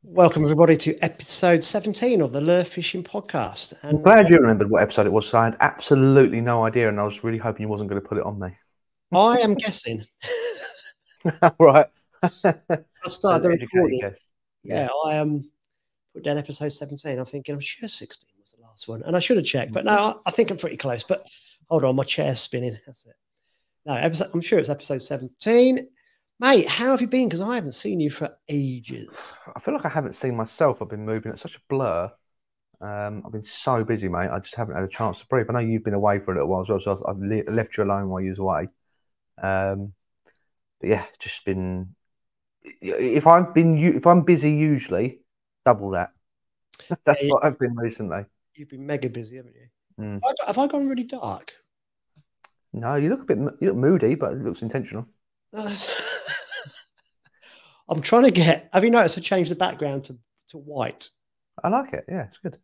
Welcome everybody to episode 17 of the Lure Fishing Podcast. I'm And glad you remembered what episode it was. So I had absolutely no idea, and I was really hoping you wasn't going to put it on me. I am guessing. Right. I started the recording. Guess. Yeah, I put down episode 17. I'm thinking, I'm sure 16 was the last one, and I should have checked, but no, I think I'm pretty close. But hold on, my chair's spinning. That's it. No, I'm sure it's episode 17. Mate, how have you been? Because I haven't seen you for ages. I feel like I haven't seen myself. I've been moving at such a blur. I've been so busy, mate. I just haven't had a chance to breathe. I know you've been away for a little while as well, so I've left you alone while you was away. But yeah, just been. If I'm busy, usually double that. That's what I've been recently. You've been mega busy, haven't you? Mm. Have I gone really dark? No, you look moody, but it looks intentional. I'm trying to get. Have you noticed I changed the background to white? I like it. Yeah, it's good.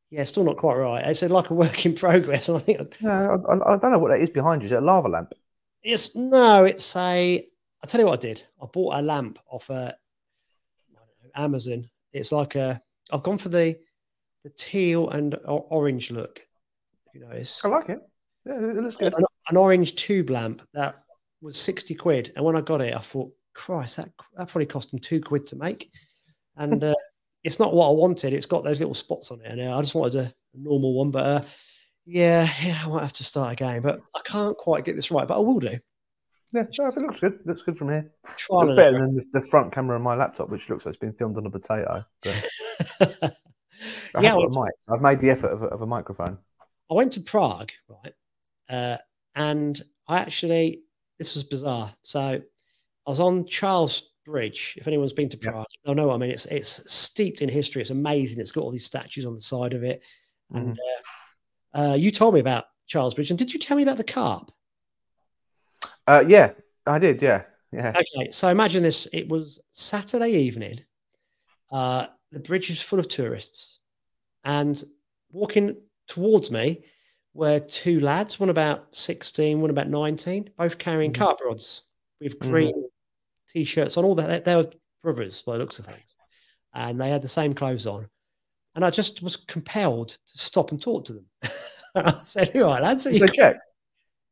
Yeah, still not quite right. It's like a work in progress, and I think. No, I don't know what that is behind you. Is it a lava lamp? It's no. It's a. I tell you what I did. I bought a lamp off Amazon. It's like a. I've gone for the teal and orange look. If you notice, I like it. Yeah, it looks good. An orange tube lamp that was 60 quid, and when I got it, I thought, Christ, that probably cost them £2 to make, and it's not what I wanted. It's got those little spots on it, and I just wanted a normal one. But yeah, I might have to start again. But I can't quite get this right, but I will do. Yeah, no, it looks good. It looks good from here. It's better than the front camera on my laptop, which looks like it's been filmed on a potato. But yeah, I've made the effort of a microphone. I went to Prague, right, and I actually, this was bizarre. So I was on Charles Bridge. If anyone's been to Prague, they'll know what I mean. It's steeped in history. It's amazing. It's got all these statues on the side of it. And you told me about Charles Bridge, and did you tell me about the carp? Yeah, I did. Yeah. Okay, so imagine this. It was Saturday evening. The bridge is full of tourists, and walking towards me were two lads, one about 16, one about 19, both carrying carp rods with green T-shirts on. All that they were brothers by the looks of things, and they had the same clothes on. And I just was compelled to stop and talk to them. I said, "All right, lads, they check."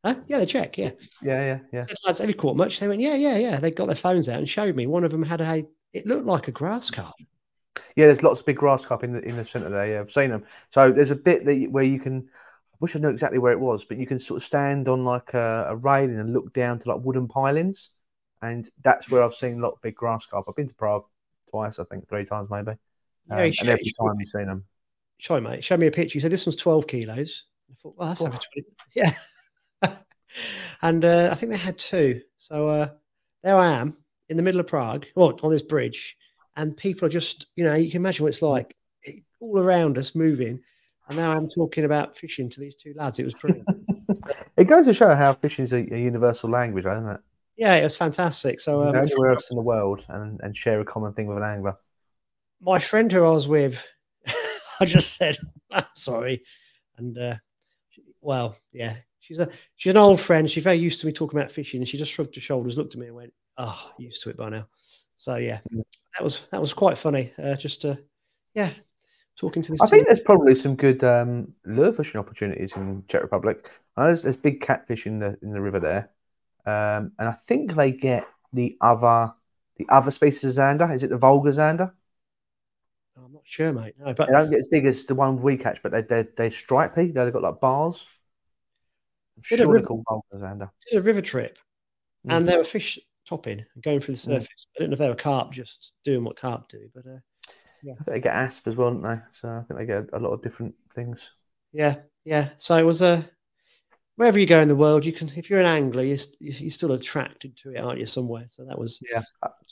Huh? Yeah, they check. Yeah. I said, lads, have you caught much? They went, yeah. They got their phones out and showed me. One of them had it looked like a grass carp. Yeah, there's lots of big grass carp in the centre there. Yeah, I've seen them. So there's a bit where you can. I wish I knew exactly where it was, but you can sort of stand on like a railing and look down to like wooden pilings, and that's where I've seen a lot of big grass carp. I've been to Prague twice, I think 3 times maybe, and every time you've seen them. Sorry, mate. Show me a picture. You said this one's 12 kilos. I thought, well, that's over 20. Yeah. And I think they had 2. So there I am in the middle of Prague, well, on this bridge, and people are just, you can imagine what it's like all around us moving. And now I'm talking about fishing to these 2 lads. It was brilliant. It goes to show how fishing is a universal language, isn't it? Yeah, it was fantastic. So anywhere else in the world and share a common thing with an angler. My friend who I was with, I just said, I'm sorry. And well, yeah. She's an old friend. She's very used to me talking about fishing, and she just shrugged her shoulders, looked at me, and went, "Oh, used to it by now." So yeah, that was quite funny. Just talking to this. I think there's probably some good lure fishing opportunities in Czech Republic. I know there's big catfish in the river there, and I think they get the other species of zander. Is it the vulgar zander? I'm not sure, mate. No, but they don't get as big as the one we catch, but they're stripy. They've got like bars. Did a river trip, and there were fish topping and going through the surface. I didn't know if they were carp just doing what carp do, but yeah. I think they get asp as well, don't they? So I think they get a lot of different things. Yeah. So it was wherever you go in the world, you can. If you're an angler, you're still attracted to it, aren't you? Somewhere. So that was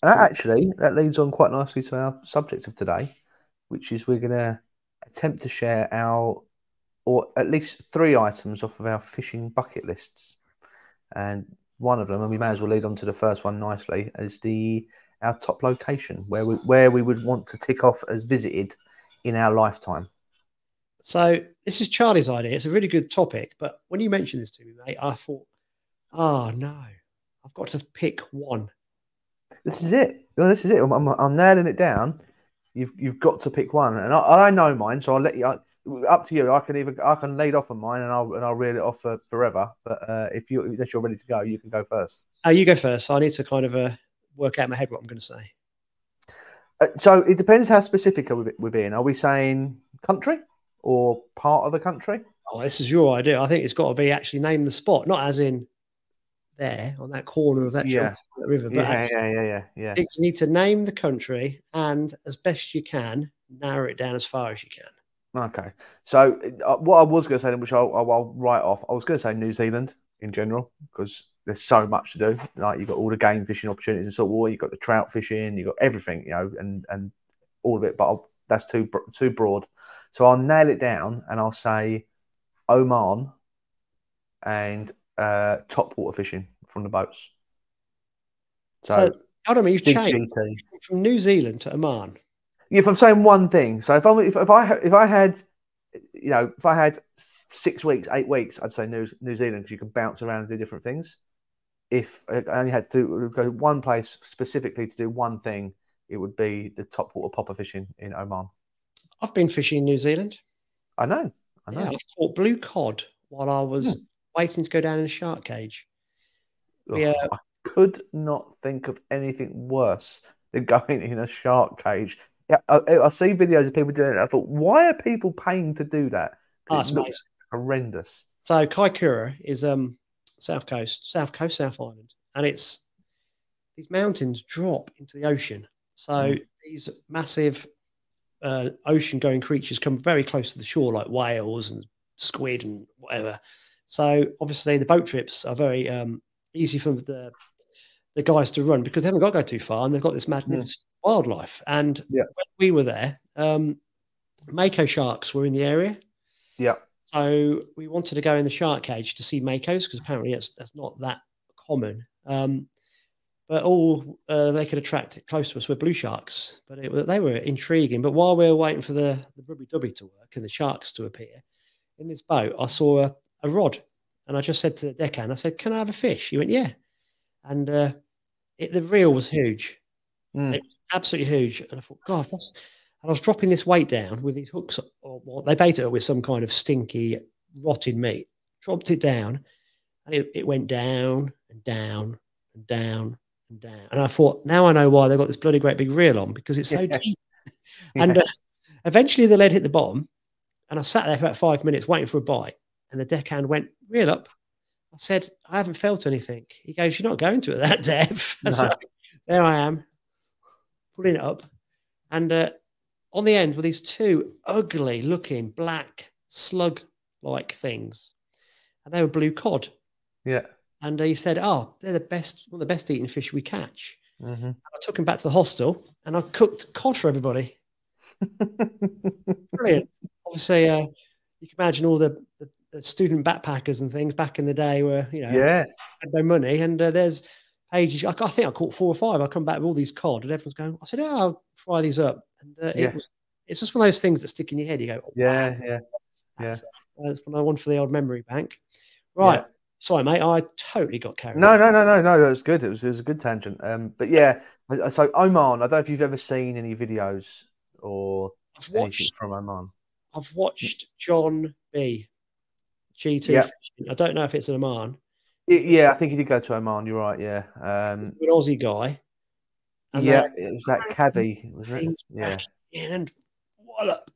Actually, that leads on quite nicely to our subject of today, which is we're going to attempt to share or at least 3 items off of our fishing bucket lists. And one of them, and we may as well lead on to the first one nicely, is our top location, where we would want to tick off as visited in our lifetime. So this is Charlie's idea. It's a really good topic, but when you mentioned this to me, mate, I thought, oh no, I've got to pick one. This is it. I'm nailing it down. you've got to pick one, and I know mine, so I'll let you. Up to you. I can lead off on mine, and I'll reel it off for forever. But if unless you're ready to go, you can go first. Oh, you go first. I need to kind of work out in my head what I'm going to say. So it depends how specific we're being. Are we saying country or part of the country? Oh, this is your idea. I think it's got to be actually name the spot, not as in there on that corner of that river, but yeah. You need to name the country and, as best you can, narrow it down as far as you can. Okay. So what I was going to say, which I'll write off, I was going to say New Zealand in general, because there's so much to do. Like you've got all the game fishing opportunities in saltwater, you've got the trout fishing, you've got everything, you know, and all of it. But that's too broad. So I'll nail it down and I'll say Oman and top water fishing from the boats. So hold on, you've changed GT. from New Zealand to Oman. Yeah, if I'm saying one thing, so if I had, you know, if I had 6 weeks, 8 weeks, I'd say New Zealand, because you can bounce around and do different things. If I only had to go one place specifically to do one thing, it would be the top water popper fishing in Oman. I've been fishing in New Zealand. I know. Yeah, I've caught blue cod while I was waiting to go down in a shark cage. I could not think of anything worse than going in a shark cage. Yeah, I see videos of people doing it. I thought, why are people paying to do that? It looks horrendous. So Kaikoura is South Island, and it's these mountains drop into the ocean. So these massive ocean-going creatures come very close to the shore, like whales and squid and whatever. So obviously the boat trips are very easy for the guys to run, because they haven't got to go too far, and they've got this magnificent wildlife. And when we were there, mako sharks were in the area. Yeah. So we wanted to go in the shark cage to see makos, because apparently that's not that common. But all they could attract close to us were blue sharks. But they were intriguing. But while we were waiting for the rubby-dubby to work and the sharks to appear, in this boat, I saw a rod. And I just said to the deckhand, I said, "Can I have a fish?" He went, "Yeah." And the reel was huge. It was absolutely huge. And I thought, God, and I was dropping this weight down with these hooks. They baited it with some kind of stinky, rotted meat. Dropped it down, and it went down and down and down and down. And I thought, now I know why they've got this bloody great big reel on, because it's so deep. And eventually the lead hit the bottom, and I sat there for about 5 minutes waiting for a bite. And the deckhand went, "Reel up." I said, "I haven't felt anything." He goes, "You're not going to at that depth." No. So there I am, pulling it up. And on the end were these two ugly looking black slug-like things. And they were blue cod. Yeah. And he said, "Oh, they're one of the best eating fish we catch." And I took him back to the hostel and I cooked cod for everybody. Brilliant. Obviously, you can imagine all the student backpackers and things back in the day were, you know, had no money. And there's pages. I think I caught 4 or 5. I come back with all these cod, and everyone's going, I said, "Oh, I'll fry these up." And it's just one of those things that stick in your head. You go, "Oh, wow." That's one for the old memory bank. Right. Yeah. Sorry, mate. I totally got carried away. No. That was good. It was a good tangent. But yeah, so Oman, I don't know if you've ever seen any videos or anything from Oman. I've watched John B. GT fishing. I don't know if it's an Oman. Yeah, I think he did go to Oman. You're right. Yeah. An Aussie guy. And it was that caddy, wasn't it? Yeah. And wallop.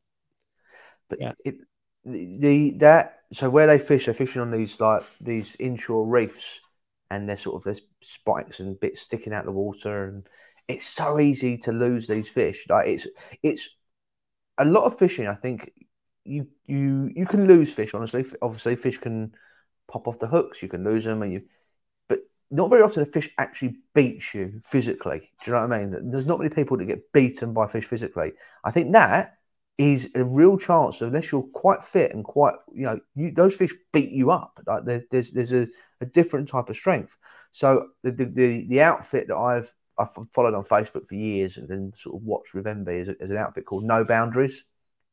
But so where they're fishing on these inshore reefs, and there's spikes and bits sticking out the water, and it's so easy to lose these fish. Like it's a lot of fishing. I think you can lose fish. Honestly, obviously, fish can pop off the hooks. You can lose them, but not very often the fish actually beats you physically. Do you know what I mean? There's not many people that get beaten by fish physically. I think that is a real chance, unless you're quite fit and quite, those fish beat you up. Like there's a different type of strength. So the outfit that I've followed on Facebook for years and then sort of watched with envy is an outfit called No Boundaries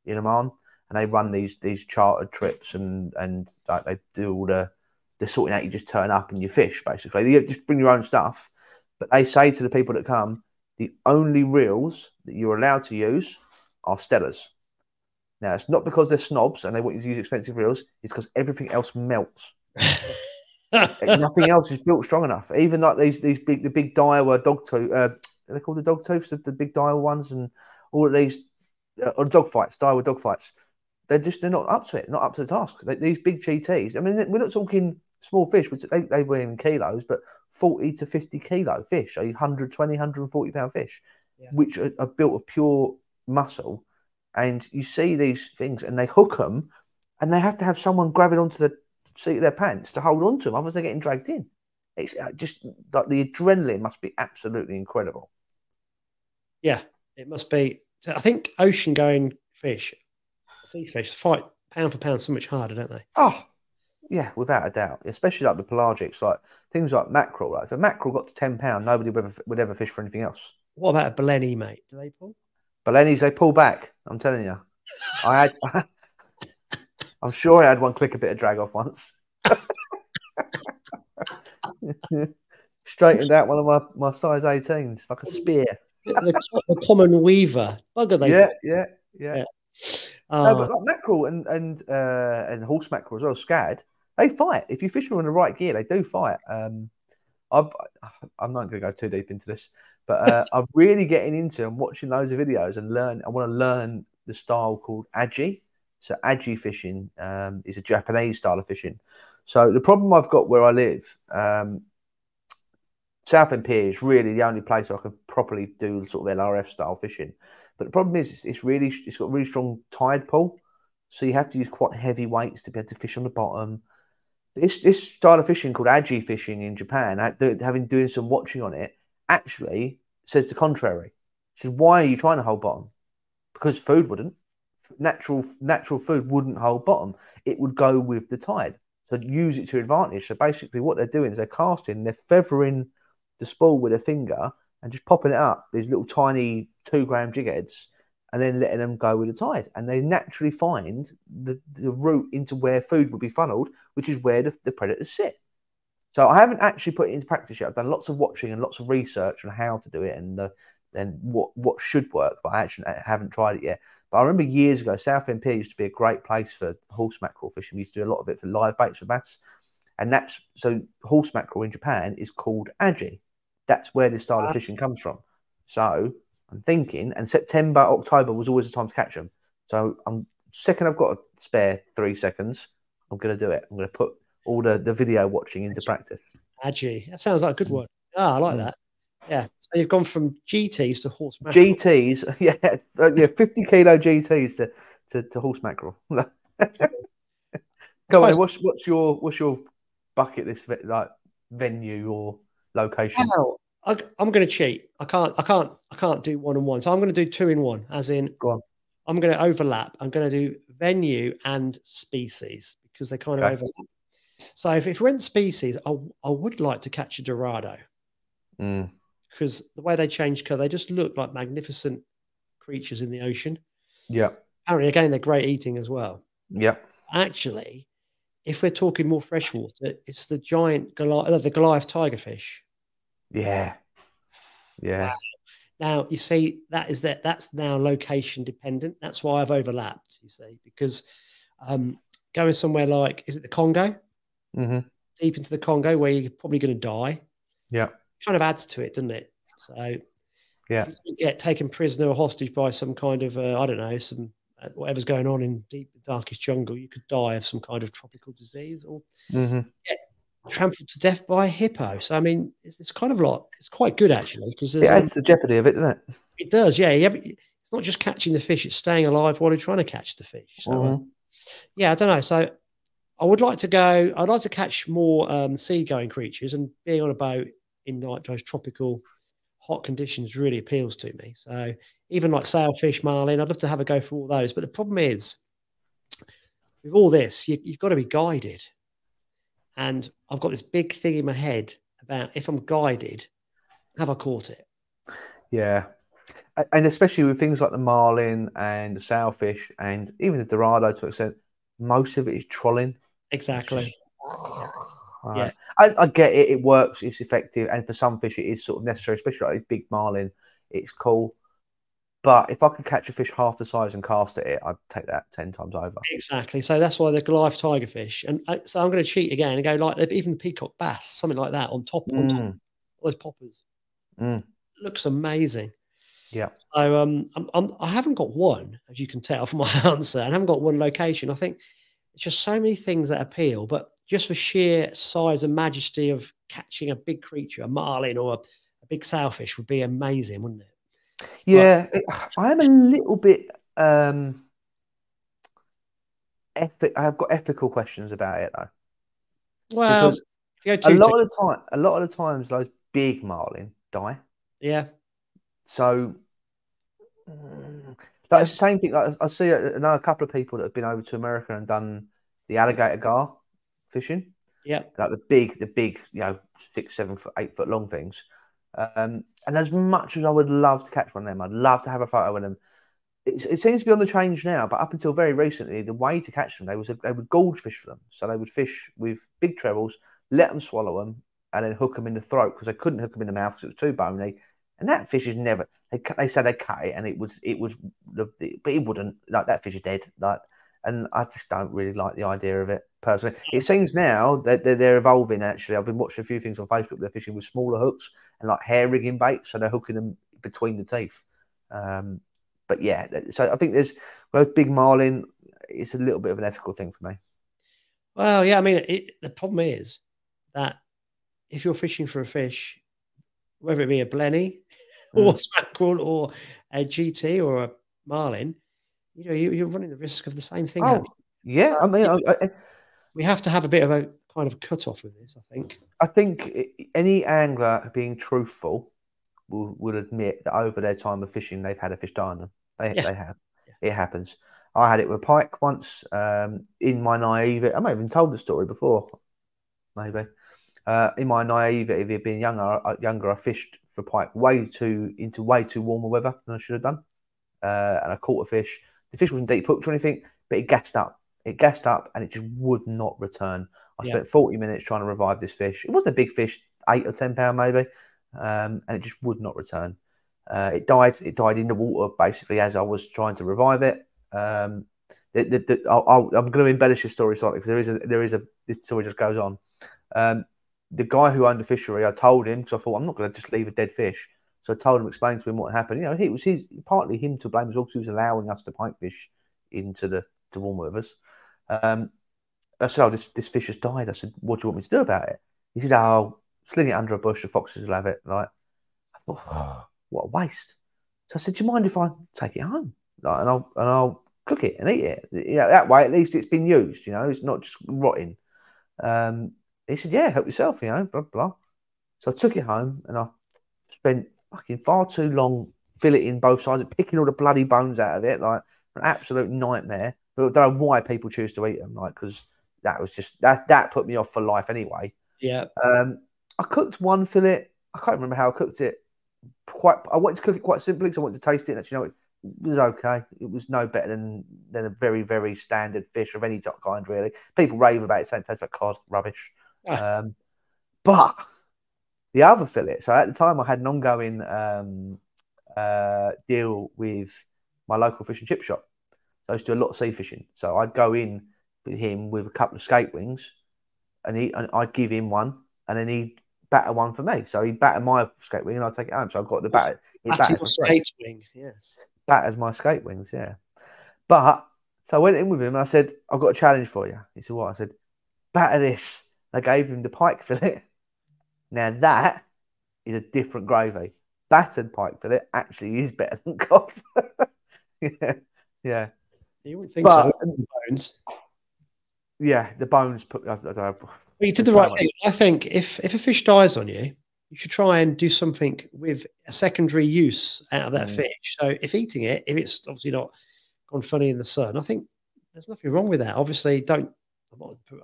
in Oman, and they run these chartered trips and like they do all the sorting out. You just turn up and you fish basically. You just bring your own stuff, but they say to the people that come, the only reels that you're allowed to use are Stellas. Now, it's not because they're snobs and they want you to use expensive reels. It's because everything else melts. Nothing else is built strong enough. Even like the big Daiwa dog tooth, they're called the dog tooths, the big Daiwa ones, and all of these dog fights, Daiwa dog fights. They're not up to it, not up to the task. These big GTs. I mean, we're not talking small fish, which they weigh in kilos, but 40 to 50 kilo fish, 120, 140 pound fish, which are built of pure muscle. And you see these things, and they hook them, and they have to have someone grabbing onto the seat of their pants to hold on to them, otherwise they're getting dragged in. It's just like the adrenaline must be absolutely incredible. Yeah, it must be. I think ocean going fish, sea fish, fight pound for pound so much harder, don't they? Oh, yeah, without a doubt. Especially like the pelagics, like things like mackerel. Like if a mackerel got to £10, nobody would ever fish for anything else. What about a Blenny, mate? Do they pull? Blennies, they pull back. I'm telling you. I'm sure I had one click a bit of drag off once. Straightened out one of my size 18s like a spear. The common weaver. Bugger they. Yeah. No, but like mackerel and horse mackerel as well, scad, they fight. If you fish them in the right gear, they do fight. I'm not going to go too deep into this, but I'm really getting into and watching loads of videos and learn. I want to learn the style called aji. So aji fishing is a Japanese style of fishing. So the problem I've got where I live, Southend Pier is really the only place I can properly do sort of LRF style fishing. But the problem is it's got really strong tide pull, so you have to use quite heavy weights to be able to fish on the bottom. This style of fishing called aji fishing in Japan, having doing some watching on it, actually says the contrary. It says, why are you trying to hold bottom? Because food wouldn't. Natural food wouldn't hold bottom. It would go with the tide. So use it to advantage. So basically what they're doing is they're casting, they're feathering the spool with a finger and just popping it up, these little tiny 2-gram jig heads, and then letting them go with the tide. And they naturally find the route into where food would be funneled, which is where the predators sit. So I haven't actually put it into practice yet. I've done lots of watching and lots of research on how to do it and what should work, but I haven't tried it yet. But I remember years ago, Southend Pier used to be a great place for horse mackerel fishing. We used to do a lot of it for live baits for bass. And so horse mackerel in Japan is called aji. That's where this style of fishing comes from. So I'm thinking, and September, October was always the time to catch them. So second I've got a spare 3 seconds, I'm going to do it. I'm going to put all the video watching into practice. Aji. That sounds like a good one. I like that. Yeah. So you've gone from GTs to horse mackerel. GTs, yeah, 50 kilo GTs to horse mackerel. Go on, what's your bucket list like venue or location? I'm going to cheat. I can't do 1 and 1. So I'm going to do 2 in 1. As in, go on. I'm going to overlap. I'm going to do venue and species because they kind of overlap. So if we went species, I would like to catch a Dorado because the way they change colour, they just look like magnificent creatures in the ocean. Yeah. Apparently, again, they're great eating as well. Yeah. Actually, if we're talking more freshwater, it's the giant the Goliath tigerfish. Yeah. Wow. Now you see that's now location dependent. That's why I've overlapped. You see, because going somewhere like, is it the Congo? Deep into the Congo where you're probably going to die. Yeah. Kind of adds to it, doesn't it? So yeah, if you get taken prisoner or hostage by some kind of I don't know, some whatever's going on in deep darkest jungle, you could die of some kind of tropical disease or get trampled to death by a hippo. So I mean, it's kind of like, it's quite good actually because it adds the jeopardy of it, doesn't it? It does, yeah. It's not just catching the fish; it's staying alive while you're trying to catch the fish. So yeah, I don't know. So I would like to go. I'd like to catch more sea-going creatures, and being on a boat in like those tropical hot conditions really appeals to me. So even like sailfish, marlin, I'd love to have a go for all those. But the problem is, with all this, you've got to be guided. And I've got this big thing in my head about if I'm guided, have I caught it? Yeah. And especially with things like the marlin and the sailfish and even the dorado to an extent, most of it is trolling. Exactly. Yeah. I get it. It works. It's effective. And for some fish, it is sort of necessary, especially like big marlin. It's cool. But if I could catch a fish half the size and cast at it, I'd take that 10 times over. Exactly. So that's why the Goliath tigerfish. And so I'm going to cheat again and go like even the peacock bass, something like that on top of those poppers. Looks amazing. Yeah. So I haven't got one, as you can tell from my answer, and I haven't got one location. I think it's just so many things that appeal, but just for sheer size and majesty of catching a big creature, a marlin or a big sailfish would be amazing, wouldn't it? Yeah, I am a little bit I've got ethical questions about it though. Well, because a lot of the times those big marlin die. Yeah. So like it's the same thing. Like, I see I know a couple of people that have been over to America and done the alligator gar fishing. Yeah. Like the big, 6, 7 foot, 8 foot long things. And as much as I would love to catch one of them, I'd love to have a photo with them. It seems to be on the change now, but up until very recently, the way to catch them, they would gorge fish for them. So they would fish with big trebles, let them swallow them, and then hook them in the throat because they couldn't hook them in the mouth because it was too bony. And that fish is never. They said they cut it, and but it wouldn't. Like that fish is dead. And I just don't really like the idea of it personally. It seems now that they're evolving. Actually, I've been watching a few things on Facebook. They're fishing with smaller hooks and like hair rigging baits, so they're hooking them between the teeth. But yeah, so I think there's big marlin. It's a little bit of an ethical thing for me. Well, yeah, I mean, the problem is that if you're fishing for a fish, whether it be a blenny or mackerel or a GT or a marlin, you're running the risk of the same thing happening. Yeah, I mean, we have to have a bit of a kind of cut-off with this, I think. I think any angler being truthful would admit that over their time of fishing, they've had a fish die on them. They have. Yeah. It happens. I had it with a pike once in my naivety. I may have even told the story before, maybe. In my naivety of being younger, I fished for pike into way too warmer weather than I should have done. And I caught a fish. The fish wasn't deep hooked or anything, but it gassed up. It gassed up and it just would not return. I spent 40 minutes trying to revive this fish. It wasn't a big fish, 8 or 10 pound maybe. And it just would not return. It died. It died in the water basically as I was trying to revive it. I'm going to embellish this story slightly because this story just goes on. The guy who owned the fishery, I told him because I thought I'm not going to just leave a dead fish. So I told him, explained to him what happened. It was partly him to blame as well because he was allowing us to pike fish into the warm rivers. I said, this fish has died. I said, what do you want me to do about it? He said, sling it under a bush, the foxes will have it. Like, I thought, what a waste. So I said, do you mind if I take it home? Like, and I'll cook it and eat it. That way, at least it's been used. It's not just rotting. He said, yeah, help yourself. Blah blah. So I took it home and I spent fucking far too long filleting both sides, picking all the bloody bones out of it, like an absolute nightmare. But I don't know why people choose to eat them, like because that was just that put me off for life anyway. Yeah. I cooked one fillet. I can't remember how I cooked it. I wanted to cook it quite simply because I wanted to taste it. And actually, it was okay. It was no better than a very, very standard fish of any kind, really. People rave about it, saying it tastes like cod, rubbish. But the other fillet. So at the time, I had an ongoing deal with my local fish and chip shop. So I used to do a lot of sea fishing. So I'd go in with him with a couple of skate wings, and I'd give him one, and then he'd batter one for me. So he'd batter my skate wing, and I'd take it home. So I've got the batter. Batter skate wing, yes. Batters my skate wings, yeah. But so I went in with him, and I said, "I've got a challenge for you." He said, "What?" I said, "Batter this." I gave him the pike fillet. Now that is a different gravy. Battered pike fillet actually is better than cod. yeah. You wouldn't think so. Bones. Yeah, the bones put. I don't know. Well, you did the right thing. I think if a fish dies on you, you should try and do something with a secondary use out of that fish. So if eating it, if it's obviously not gone funny in the sun, I think there's nothing wrong with that. Obviously, I'm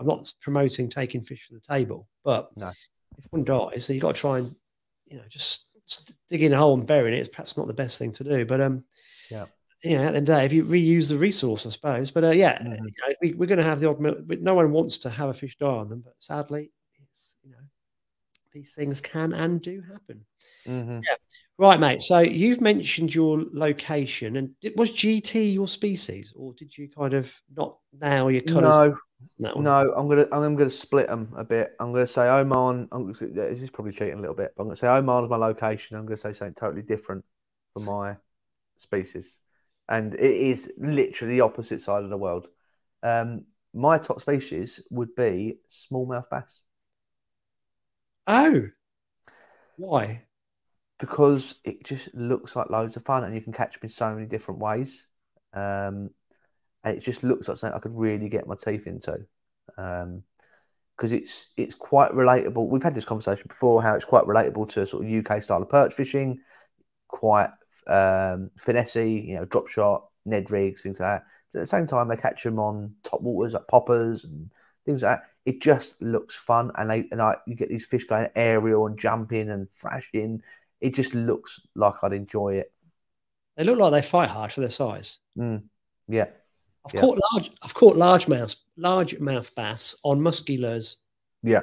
not promoting taking fish from the table, but if one dies, so you've got to try and just digging a hole and burying it is perhaps not the best thing to do. But at the end of the day, if you reuse the resource, I suppose. But we're going to have the odd. No one wants to have a fish die on them, but sadly, it's these things can and do happen. Mm-hmm. Yeah. Right, mate. So you've mentioned your location, and was GT your species, or did you kind of not now your colours? No, That one. no, I'm gonna split them a bit. I'm gonna say Oman. This is probably cheating a little bit, but I'm gonna say Oman is my location. I'm gonna say something totally different for my species, and it is literally the opposite side of the world. My top species would be smallmouth bass Oh, why? because it just looks like loads of fun, and you can catch them in so many different ways. And it just looks like something I could really get my teeth into. Because it's quite relatable. We've had this conversation before, how it's quite relatable to sort of UK style of perch fishing, quite finessey, drop shot, Ned rigs, things like that. But at the same time, they catch them on top waters like poppers and things like that. It just looks fun, and you get these fish going aerial and jumping and thrashing. It just looks like I'd enjoy it. They look like they fight hard for their size. Mm. Yeah, I've yeah, caught largemouth bass on musky lures. yeah,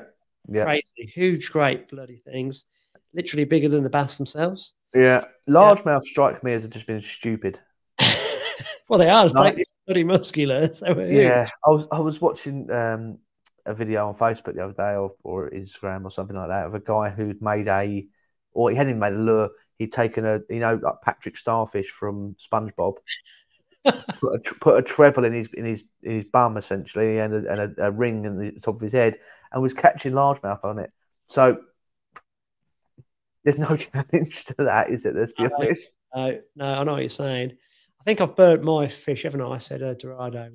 yeah. Crazy, huge, great bloody things. Literally bigger than the bass themselves. Yeah, Yeah. largemouth strike me as just being stupid. Well, they are. No. Take these bloody musky lures. They were huge. Yeah, I was watching a video on Facebook the other day or Instagram or something like that of a guy who'd made or he hadn't even made a lure. He'd taken like Patrick Starfish from SpongeBob, put a treble in his bum essentially, and a ring in the top of his head, and was catching largemouth on it. So there's no challenge to that, is it? Let's be honest. No, I know what you're saying. I think I've burnt my fish, haven't I? I said Dorado.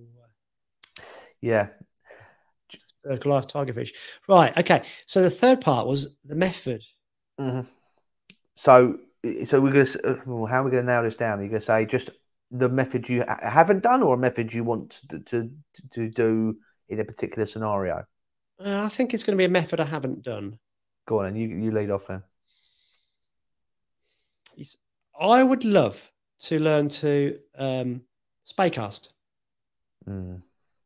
Yeah. Goliath tiger fish. Right. Okay. So the third part was the method. Mm-hmm. So we're gonna. How are we gonna nail this down? Are you gonna say just the method you haven't done, or a method you want to do in a particular scenario? I think it's going to be a method I haven't done. Go on, and you lead off then. I would love to learn to spay cast. Mm.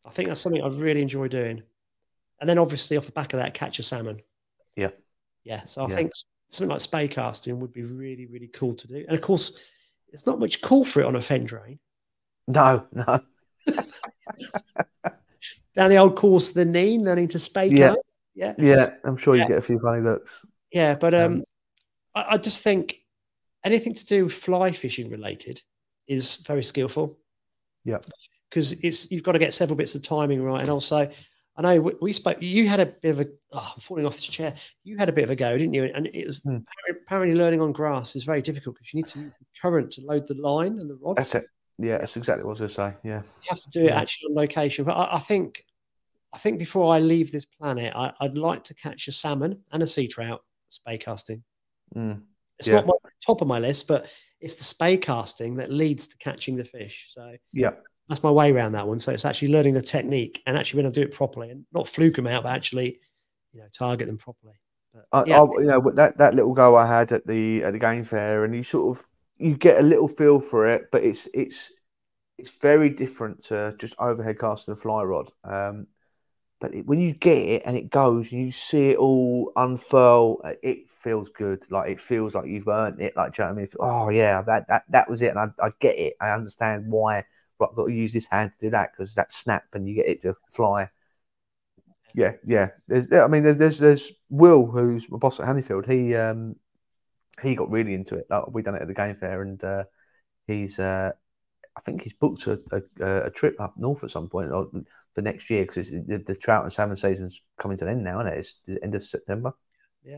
I think that's something I'd really enjoy doing. And then obviously off the back of that, catch a salmon. Yeah. Yeah. So I think something like spay casting would be really, really cool to do. And of course, there's not much call for it on a fen drain. No. Down the old course of the Nene, learning to spay cast. Yeah. Yeah. I'm sure you get a few funny looks. Yeah. But I just think anything to do with fly fishing related is very skillful. Yeah. Because you've got to get several bits of timing right. And also, I know we spoke, you had a bit of I'm falling off the chair. You had a bit of a go, didn't you? And it was apparently learning on grass is very difficult because you need to use the current to load the line and the rod. That's it. Yeah, that's exactly what I was going to say. Yeah. You have to do it actually on location. But I think before I leave this planet, I'd like to catch a salmon and a sea trout spay casting. It's not top of my list, but it's the spay casting that leads to catching the fish. So that's my way around that one. So it's actually learning the technique and actually when I do it properly and not fluke them out, but actually, target them properly. But, that little go I had at the game fair, and you get a little feel for it, but it's very different to just overhead casting a fly rod. But when you get it and it goes and you see it all unfurl, it feels good. Like it feels like you've earned it. Like, do you know what I mean? Oh yeah, that was it, and I get it. I understand why. But I've got to use this hand to do that because that snap and you get it to fly. Yeah. There's Will, who's my boss at Honeyfield. He got really into it. Like, we done it at the game fair, and he's I think he's booked a trip up north at some point for next year because the trout and salmon season's coming to an end now, isn't it? It's the end of September,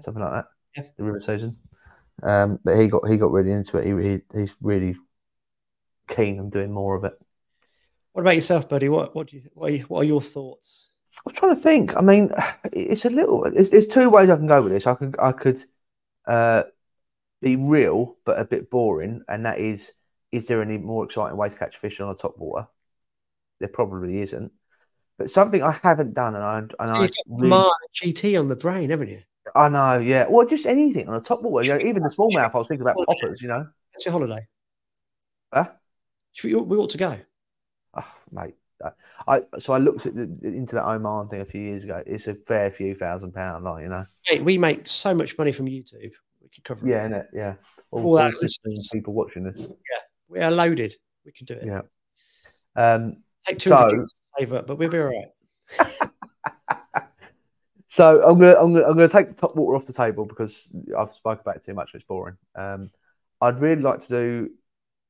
something like that. Yeah. The river season. But he got really into it. He's really keen on doing more of it. What about yourself, buddy? What do you what are your thoughts? I was trying to think. I mean, it's a little. There's two ways I can go with this. I could be real but a bit boring, and that is there any more exciting way to catch fish on a top water? There probably isn't. But something I haven't done, and I really... GT on the brain, haven't you? I know, yeah. Well, just anything on the top water. Even the smallmouth. I was thinking about poppers. That's your holiday. Huh? We ought to go. Oh, mate, So I looked into that Oman thing a few years ago. It's a fair few £1,000, like, you know. Hey, we make so much money from YouTube. We could cover it. Yeah, innit? Yeah. All that All 15 people watching this. Yeah, we are loaded. We can do it. Yeah. Take 200 to save up, but we'll be all right. So I'm gonna take the top water off the table because I've spoken about it too much and it's boring. I'd really like to do,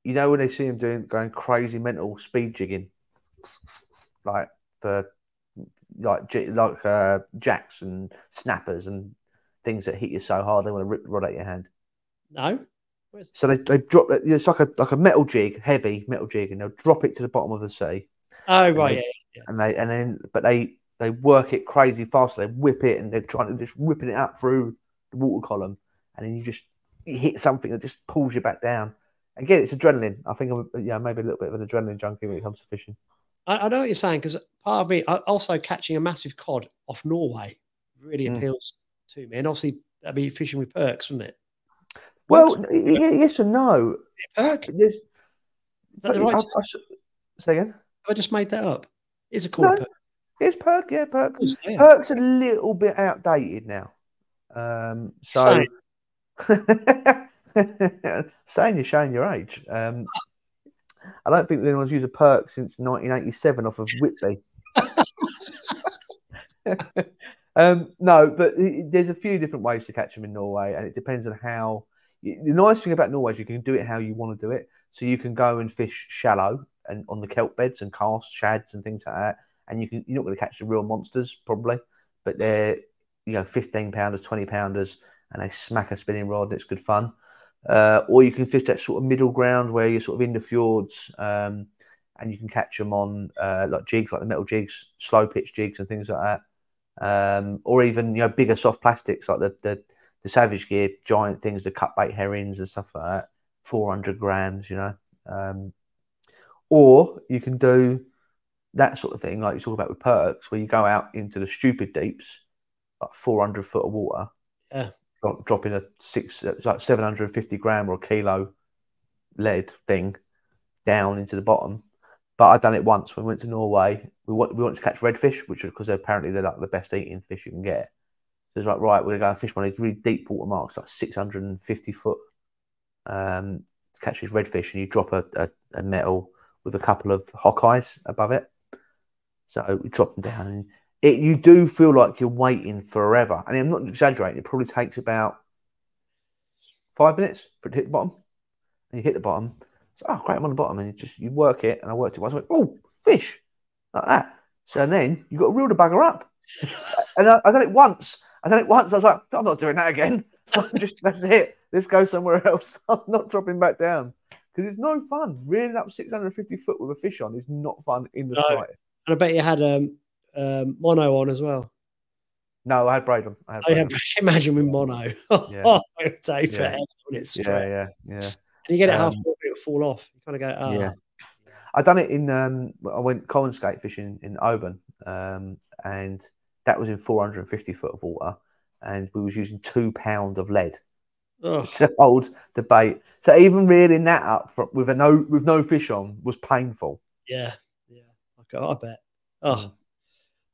you know, when they see him going crazy mental speed jigging, like for jacks and snappers and things that hit you so hard they want to rip the rod out your hand. No. So they drop it. It's like a metal jig, heavy metal jig, and they'll drop it to the bottom of the sea. Oh right, yeah. But they work it crazy fast. They whip it and they're trying to just whipping it up through the water column, and then you hit something that just pulls you back down. Again, it's adrenaline. I think I'm maybe a little bit of an adrenaline junkie when it comes to fishing. I know what you're saying, because part of me also catching a massive cod off Norway really appeals to me, and obviously that'd be fishing with perks, wouldn't it? Well, yes and no. Perk? Is that the right? Say again. I just made that up. Is it called perk? It's perk, yeah, perk. Perk's a little bit outdated now. So saying you're showing your age. I don't think anyone's used a perk since 1987 off of Whitby. No, but there's a few different ways to catch them in Norway, and it depends on how. The nice thing about Norway is you can do it how you want to do it. So you can go and fish shallow and on the kelp beds and cast shads and things like that, and you're not going to catch the real monsters probably, but they're 15-pounders, 20-pounders, and they smack a spinning rod and it's good fun. Or you can fish that sort of middle ground where you're sort of in the fjords, and you can catch them on like jigs, like the metal jigs, slow pitch jigs and things like that. Or even bigger soft plastics like the Savage Gear giant things, the cut bait herrings and stuff like that, 400 grams, Or you can do that sort of thing like you talk about with perks, where you go out into the stupid deeps, like 400 foot of water, dropping it's like 750 gram or a kilo lead thing down into the bottom. But I've done it once when we went to Norway. We wanted to catch redfish, which because apparently they're like the best eating fish you can get. So it's like, right, we're going to go and fish one of these really deep water marks, like 650 foot, to catch these redfish, and you drop a metal with a couple of Hawkeyes above it. So we drop them down, and you do feel like you're waiting forever. And I'm not exaggerating. It probably takes about 5 minutes for it to hit the bottom. And you hit the bottom. So, oh, great, I'm on the bottom. And you work it, and I worked it once. I went, oh, fish, like that. So then you've got to reel the bugger up. And I've done it once. I was like, I'm not doing that again. That's it. Let's go somewhere else. I'm not dropping back down. Because it's no fun. Reeling up 650 foot with a fish on is not fun in the slightest. And I bet you had mono on as well. No, I had braid on. Imagine with mono. Yeah. It take forever when it's straight. Yeah. And you get it halfway, it'll fall off. You kind of go, oh. Yeah. I done it in, I went common skate fishing in Oban, and that was in 450 foot of water, and we was using 2 pounds of lead to hold the bait. So even reeling that up with no fish on was painful. Yeah. I bet.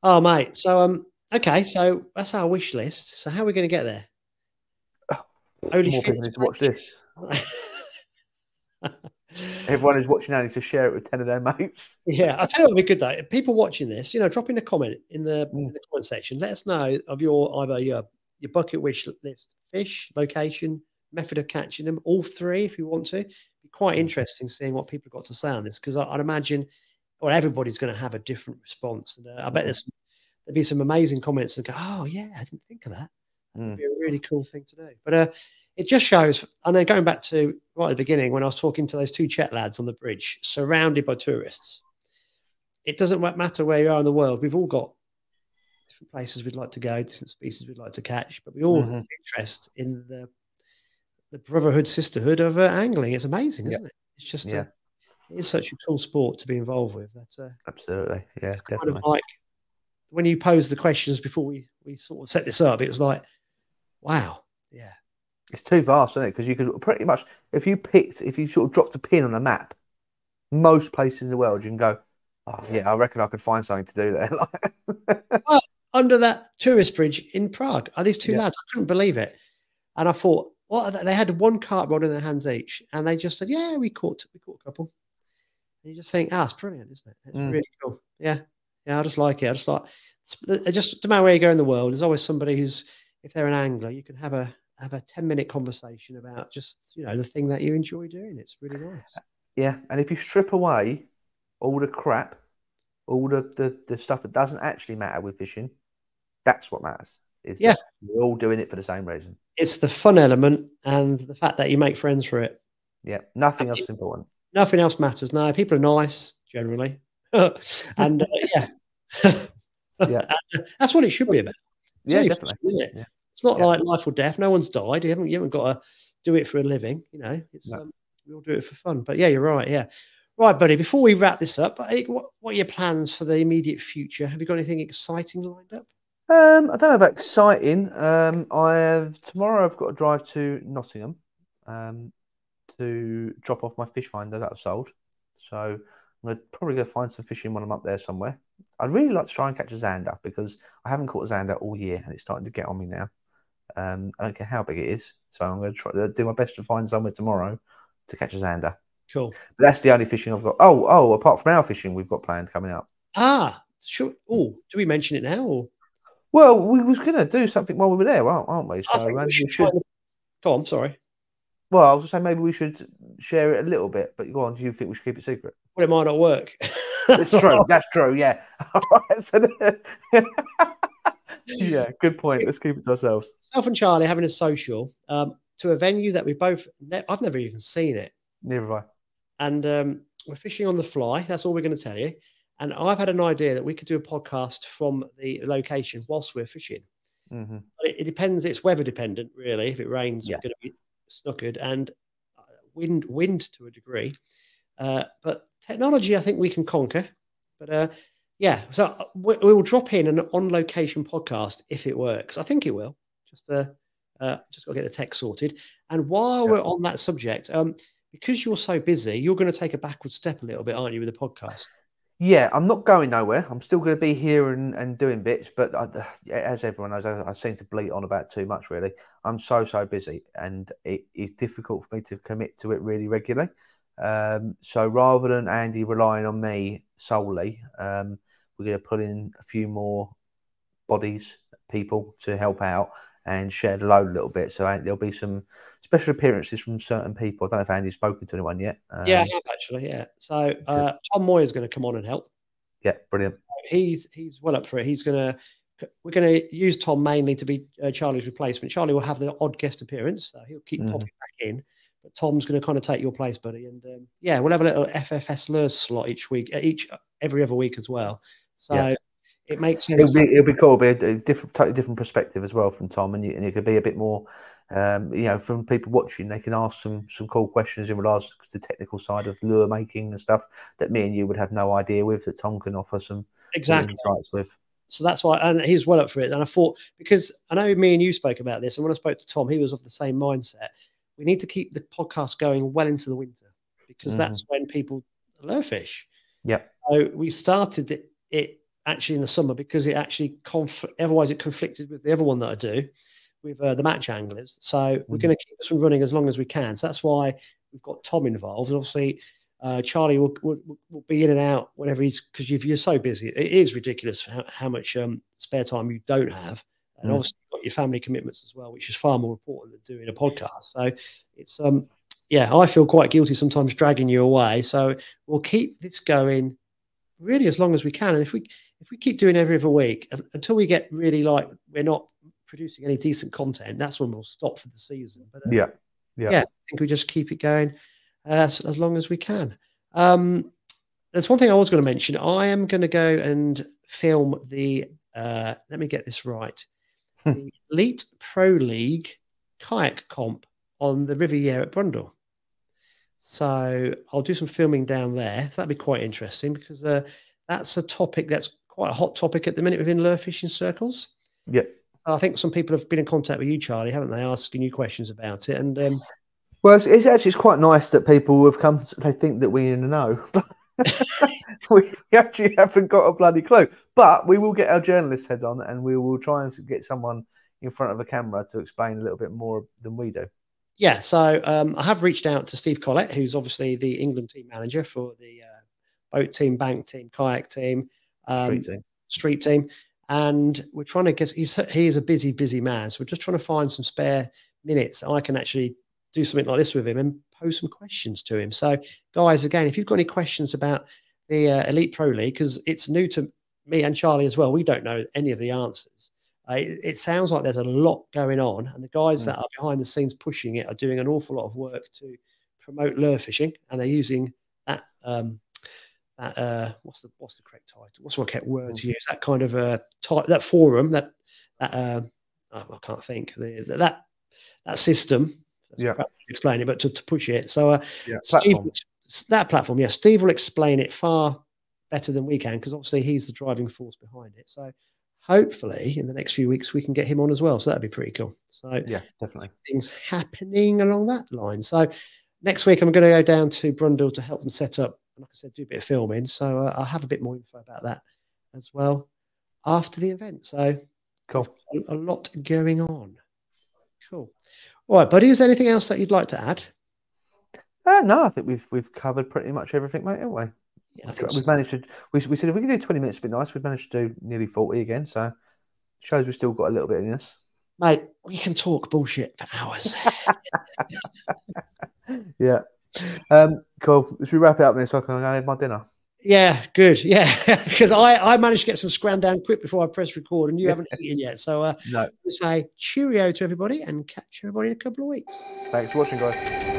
Oh, mate. So okay, so that's our wish list. So how are we going to get there? More people need to watch this. Everyone who's watching now needs to share it with 10 of their mates. Yeah, I'll tell you what would be good though. People watching this, drop in a comment in the comment section. Let us know of either your bucket wish list: fish, location, method of catching them, all three if you want to. It'd be quite interesting seeing what people got to say on this, because I'd imagine everybody's going to have a different response. And I bet there'd be some amazing comments and go, oh yeah, I didn't think of that. That would be a really cool thing to do. But it just shows, and then going back to right at the beginning when I was talking to those two Czech lads on the bridge, surrounded by tourists, it doesn't matter where you are in the world. We've all got different places we'd like to go, different species we'd like to catch, but we all have an interest in the brotherhood, sisterhood of angling. It's amazing, isn't it? It's just it is such a cool sport to be involved with. That's absolutely, yeah, definitely. Kind of like when you posed the questions before we sort of set this up, it was like, wow, yeah. It's too vast, isn't it? Because you could pretty much, if you sort of dropped a pin on a map, most places in the world, you can go, Oh, yeah, I reckon I could find something to do there. Oh, under that tourist bridge in Prague are these two Yeah. lads. I couldn't believe it. And I thought, what? They had one cart rod in their hands each, and they just said, "Yeah, we caught a couple." And you just think, it's brilliant, isn't it? It's really cool. Yeah, yeah, I just like it. I just like, it just no matter where you go in the world, there's always somebody who's, if they're an angler, you can have a 10-minute conversation about just the thing that you enjoy doing. It's really nice. Yeah, and if you strip away all the crap, all the stuff that doesn't actually matter with fishing, that's what matters. Is that we're all doing it for the same reason. It's the fun element and the fact that you make friends for it. Yeah, nothing else is important. Nothing else matters. No, people are nice generally, and yeah, yeah, that's what it should be about. Yeah, definitely. Fun, isn't it? Yeah. It's not like life or death. No one's died. You haven't got to do it for a living. It's we all do it for fun. But yeah, you're right. Yeah, right, buddy. Before we wrap this up, what are your plans for the immediate future? Have you got anything exciting lined up? I don't know about exciting. Tomorrow I've got to drive to Nottingham to drop off my fish finder that I've sold. So I'm going to probably go find some fishing when I'm up there somewhere. I'd really like to try and catch a zander because I haven't caught a zander all year and it's starting to get on me now. I don't care how big it is. So I'm going to try to do my best to find somewhere tomorrow to catch a zander. Cool. But that's the only fishing I've got. Oh, apart from our fishing we've got planned coming up. Sure. Oh, do we mention it now? Or? Well, we was going to do something while we were there, aren't we? So we should. Go on, sorry. Well, I was just saying maybe we should share it a little bit, but go on, do you think we should keep it secret? Well, it might not work. That's true. That's true, yeah. All right, yeah, good point. Let's keep it to ourselves. Self and Charlie having a social to a venue that I've never even seen it. Neither have I. And we're fishing on the fly. That's all we're going to tell you. And I've had an idea that we could do a podcast from the location whilst we're fishing. Mm-hmm. But it depends. It's weather dependent, really. If it rains, we're going to be snookered, and wind to a degree. But technology, I think we can conquer. But so we will drop in an on-location podcast if it works. I think it will. Just got to get the tech sorted. And while we're on that subject, because you're so busy, you're going to take a backward step a little bit, aren't you, with the podcast? Yeah, I'm not going nowhere. I'm still going to be here and doing bits, but as everyone knows, I seem to bleat on about too much, really. I'm so busy, and it is difficult for me to commit to it really regularly. So rather than Andy relying on me solely, we're going to put in a few more people to help out and share the load a little bit. So there'll be some special appearances from certain people. I don't know if Andy's spoken to anyone yet. Yeah, I have actually. Yeah. So Tom Moyer's going to come on and help. Yeah, brilliant. He's well up for it. We're going to use Tom mainly to be Charlie's replacement. Charlie will have the odd guest appearance, so he'll keep popping back in. But Tom's going to kind of take your place, buddy. And we'll have a little FFS lures slot every other week as well. So it makes sense. It'll be cool. It'll be a totally different perspective as well from Tom, and you could be a bit more, from people watching, they can ask some cool questions in regards to the technical side of lure making and stuff that me and you would have no idea with, that Tom can offer some insights with. So that's why, and he's well up for it. And I thought, because I know me and you spoke about this, and when I spoke to Tom, he was of the same mindset. We need to keep the podcast going well into the winter, because that's when people lure fish. Yep. So we started it actually in the summer, because it actually otherwise it conflicted with the other one that I do with the match anglers. So we're going to keep this one running as long as we can. So that's why we've got Tom involved. And obviously Charlie will be in and out whenever because you're so busy. It is ridiculous how much spare time you don't have. And obviously you've got your family commitments as well, which is far more important than doing a podcast. So it's I feel quite guilty sometimes dragging you away. So we'll keep this going really as long as we can. And if we keep doing every other week until we get really like we're not producing any decent content, that's when we'll stop for the season. But I think we just keep it going as long as we can. There's one thing I was going to mention. I am going to go and film the let me get this right, the Elite Pro League kayak comp on the Riviera at Brundle. So I'll do some filming down there. So that'd be quite interesting, because that's a topic that's quite a hot topic at the minute within lure fishing circles. Yeah. I think some people have been in contact with you, Charlie, haven't they, asking you questions about it? And well, it's quite nice that people have come. They think that we know. We actually haven't got a bloody clue. But we will get our journalist head on, and we will try and get someone in front of a camera to explain a little bit more than we do. Yeah, so I have reached out to Steve Collett, who's obviously the England team manager for the boat team, bank team, kayak team, street team. And we're trying to get, he's a busy man. So we're just trying to find some spare minutes. I can actually do something like this with him and pose some questions to him. So guys, again, if you've got any questions about the Elite Pro League, because it's new to me and Charlie as well, we don't know any of the answers. It sounds like there's a lot going on, and the guys that are behind the scenes pushing it are doing an awful lot of work to promote lure fishing, and they're using that what's the correct title? What's the correct word to use? That kind of that forum that I can't think that system. Yeah, explain it, but to push it. So platform. That platform, yeah. Steve will explain it far better than we can, because obviously he's the driving force behind it. So hopefully in the next few weeks we can get him on as well. So that'd be pretty cool. So yeah, definitely things happening along that line. So next week I'm going to go down to Brundle to help them set up, and like I said, do a bit of filming. So I'll have a bit more info about that as well after the event. So cool. A lot going on. Cool. All right, buddy. Is there anything else that you'd like to add? No, I think we've covered pretty much everything, mate, haven't we? Yeah, I think we've managed to. We said if we could do 20 minutes, it'd be nice. We've managed to do nearly 40 again, so shows we've still got a little bit in this. Mate, we can talk bullshit for hours. Yeah. Cool. Should we wrap it up then so I can go have my dinner? Yeah, good. Yeah, because I managed to get some scram down quick before I press record, and you haven't eaten yet. So no. Say cheerio to everybody, and catch everybody in a couple of weeks. Thanks for watching, guys.